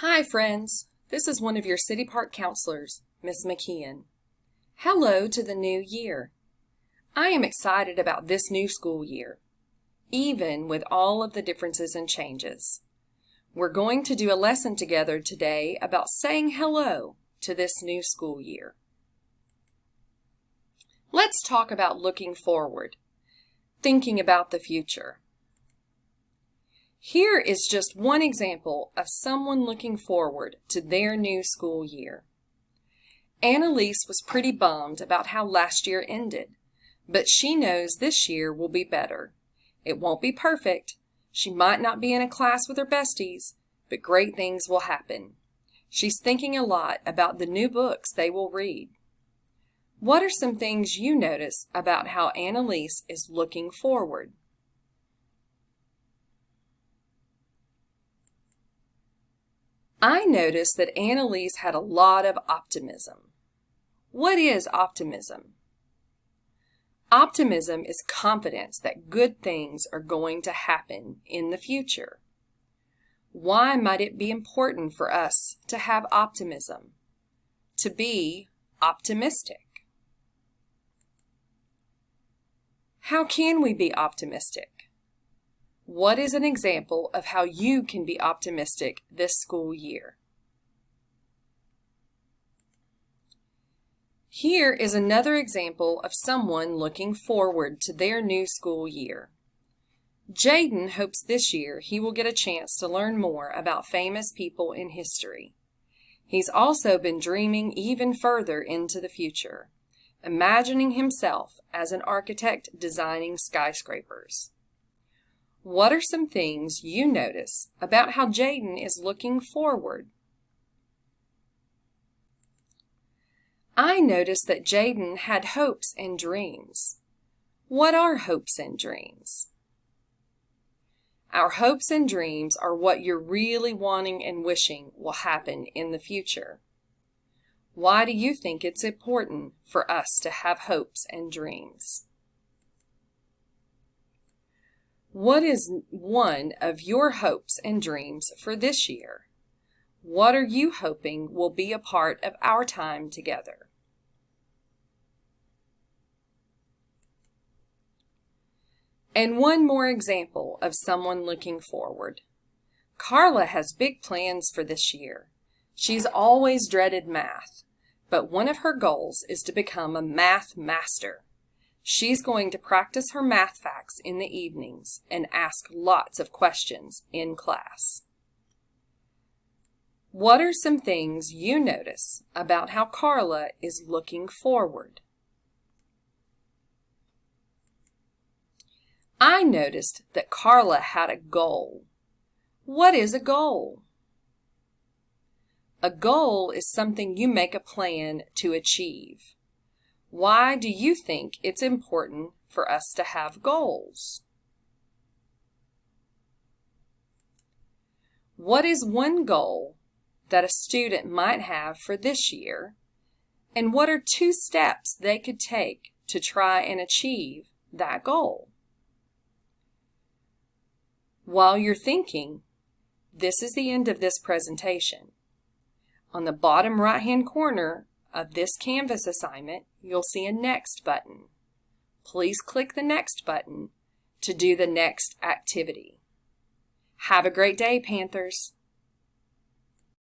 Hi friends, this is one of your City Park counselors, Miss McKeon. Hello to the new year. I am excited about this new school year, even with all of the differences and changes. We're going to do a lesson together today about saying hello to this new school year. Let's talk about looking forward, thinking about the future. Here is just one example of someone looking forward to their new school year. Annalise was pretty bummed about how last year ended, but she knows this year will be better. It won't be perfect. She might not be in a class with her besties, but great things will happen. She's thinking a lot about the new books they will read. What are some things you notice about how Annalise is looking forward? I noticed that Annalise had a lot of optimism. What is optimism? Optimism is confidence that good things are going to happen in the future. Why might it be important for us to have optimism? To be optimistic. How can we be optimistic? What is an example of how you can be optimistic this school year? Here is another example of someone looking forward to their new school year. Jaden hopes this year he will get a chance to learn more about famous people in history. He's also been dreaming even further into the future, imagining himself as an architect designing skyscrapers. What are some things you notice about how Jaden is looking forward? I noticed that Jaden had hopes and dreams. What are hopes and dreams? Our hopes and dreams are what you're really wanting and wishing will happen in the future. Why do you think it's important for us to have hopes and dreams? What is one of your hopes and dreams for this year? What are you hoping will be a part of our time together? And one more example of someone looking forward. Carla has big plans for this year. She's always dreaded math, but one of her goals is to become a math master. She's going to practice her math facts in the evenings and ask lots of questions in class. What are some things you notice about how Carla is looking forward? I noticed that Carla had a goal. What is a goal? A goal is something you make a plan to achieve. Why do you think it's important for us to have goals? What is one goal that a student might have for this year, and what are 2 steps they could take to try and achieve that goal? While you're thinking, this is the end of this presentation. On the bottom right-hand corner of this Canvas assignment, you'll see a Next button. Please click the Next button to do the next activity. Have a great day, Panthers!